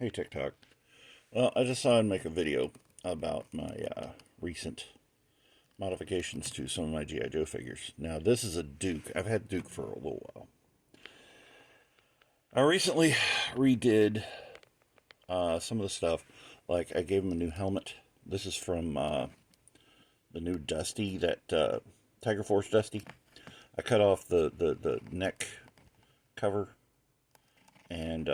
Hey TikTok. Well, I just thought I'd make a video about my recent modifications to some of my G.I. Joe figures. Now, this is a Duke. I've had Duke for a little while. I recently redid some of the stuff. Like, I gave him a new helmet. This is from the new Dusty, that Tiger Force Dusty. I cut off the neck cover, and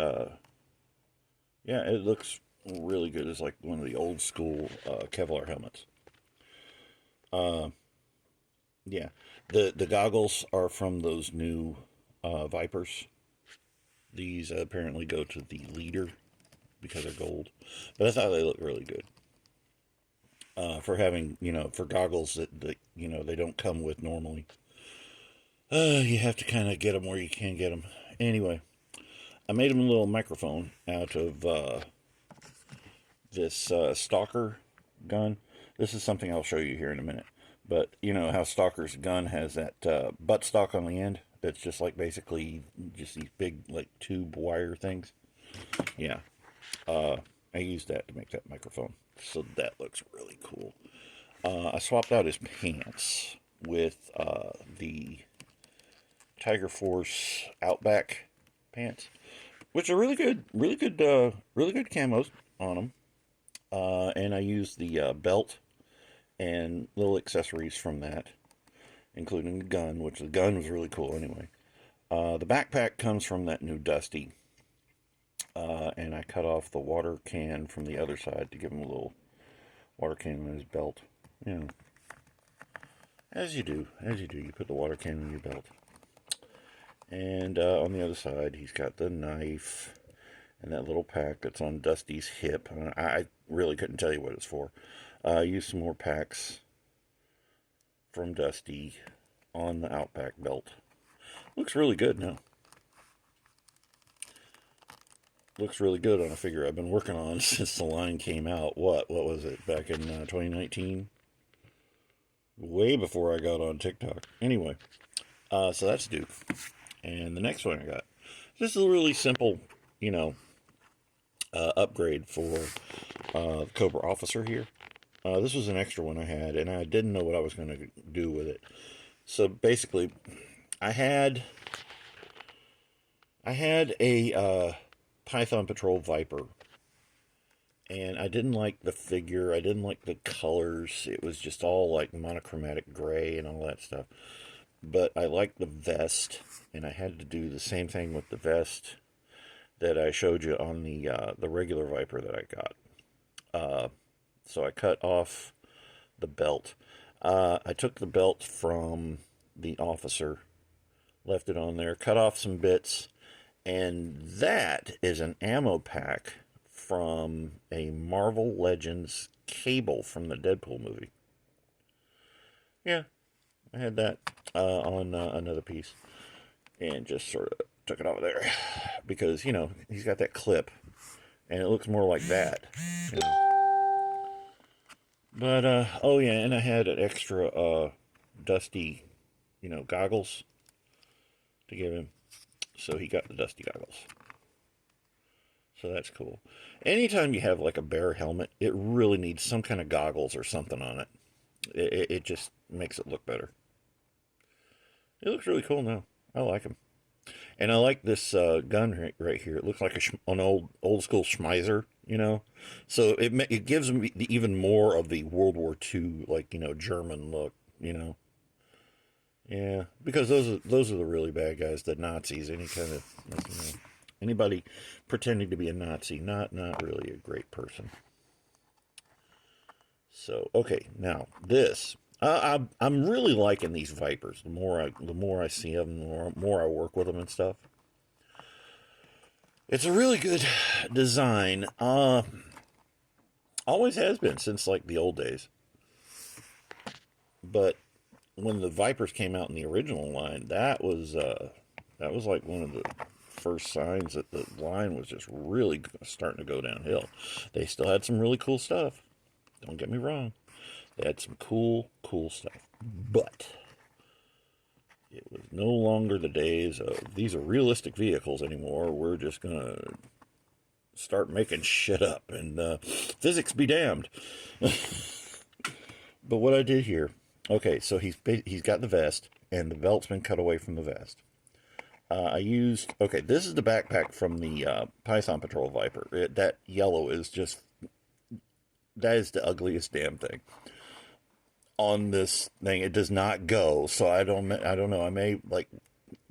yeah, it looks really good. It's like one of the old school Kevlar helmets. Yeah, the goggles are from those new Vipers. These apparently go to the leader because they're gold, but I thought they look really good for having, for goggles that they don't come with normally. You have to kind of get them where you can get them. Anyway, I made him a little microphone out of this Stalker gun. This is something I'll show you here in a minute. But you know how Stalker's gun has that buttstock on the end? That's just like basically just these big like tube wire things. Yeah, I used that to make that microphone. So that looks really cool. I swapped out his pants with the Tiger Force Outback pants, which are really good camos on them. And I used the belt and little accessories from that, including the gun, which the gun was really cool anyway. The backpack comes from that new Dusty, and I cut off the water can from the other side to give him a little water can in his belt. You know, you put the water can in your belt. And on the other side, he's got the knife and that little pack that's on Dusty's hip. I really couldn't tell you what it's for. I used some more packs from Dusty on the Outback belt. Looks really good now. Looks really good on a figure I've been working on since the line came out. What was it, back in 2019? Way before I got on TikTok. Anyway, so that's Duke. And the next one I got, just a really simple, upgrade for Cobra Officer here. This was an extra one I had, and I didn't know what I was going to do with it. So basically, I had a Python Patrol Viper, and I didn't like the figure. I didn't like the colors. It was just all like monochromatic gray and all that stuff. But I liked the vest, and I had to do the same thing with the vest that I showed you on the regular Viper that I got. So I cut off the belt. I took the belt from the officer, left it on there, cut off some bits, and that is an ammo pack from a Marvel Legends cable from the Deadpool movie. Yeah, I had that on another piece, and just sort of took it out of there because he's got that clip, and it looks more like that. But oh yeah, and I had an extra Dusty, goggles to give him, so he got the Dusty goggles. So that's cool. Anytime you have like a bear helmet, it really needs some kind of goggles or something on it. It just makes it look better. It looks really cool now. I like him. And I like this gun right here. It looks like an old school Schmeiser, So it gives me even more of the World War II, like, German look, Yeah, because those are the really bad guys, the Nazis. Any kind of, anybody pretending to be a Nazi, not really a great person. So okay, now this. I'm really liking these Vipers. The more I see them, the more I work with them and stuff. It's a really good design. Always has been since like the old days. But when the Vipers came out in the original line, that was like one of the first signs that the line was just really starting to go downhill. They still had some really cool stuff. Don't get me wrong. They had some cool stuff. But it was no longer the days of these are realistic vehicles anymore. We're just going to start making shit up, and physics be damned. But what I did here, okay, so he's got the vest, and the belt's been cut away from the vest. I used, okay, this is the backpack from the Python Patrol Viper. That yellow is just, that is the ugliest damn thing on this thing. It does not go, so I don't know. I may like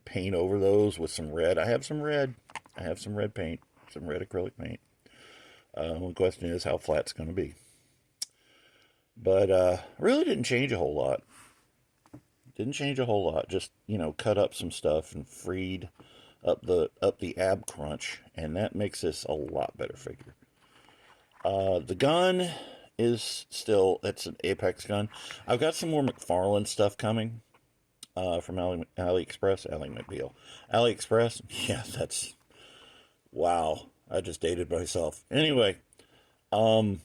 paint over those with some red. I have some red paint, some red acrylic paint. The question is how flat it's going to be. But really didn't change a whole lot. Didn't change a whole lot. Just, cut up some stuff and freed up the ab crunch, and that makes this a lot better figure. The gun is still, it's an Apex gun. I've got some more McFarlane stuff coming from AliExpress. AliExpress. Yeah, that's, wow. I just dated myself. Anyway, I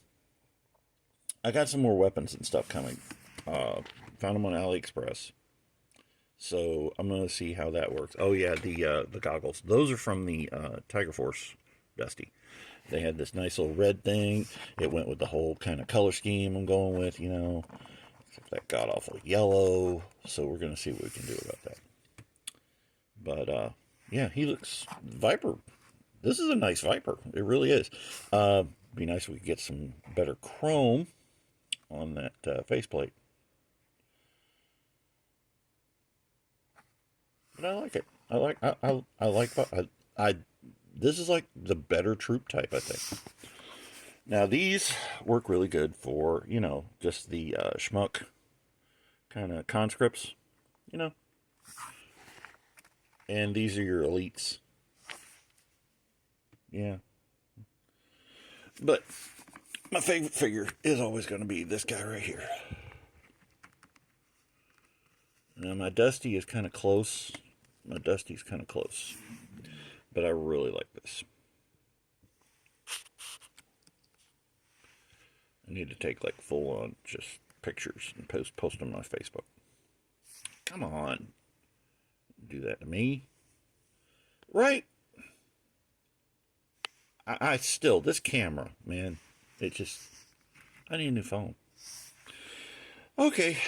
got some more weapons and stuff coming. Found them on AliExpress. So I'm going to see how that works. Oh yeah, the goggles. Those are from the Tiger Force Dusty. They had this nice little red thing. It went with the whole kind of color scheme I'm going with, Except that god awful yellow. So we're going to see what we can do about that. But yeah, he looks Viper. This is a nice Viper. It really is. Be nice if we could get some better chrome on that faceplate. But I like it. I like this is like the better troop type, I think. Now these work really good for, just the schmuck kind of conscripts, and these are your elites. Yeah. But my favorite figure is always going to be this guy right here. Now my Dusty is kind of close. Dusty's kind of close. But I really like this. I need to take like full on just pictures and post on my Facebook. Come on. Do that to me. Right? I still, this camera, man, I need a new phone. Okay.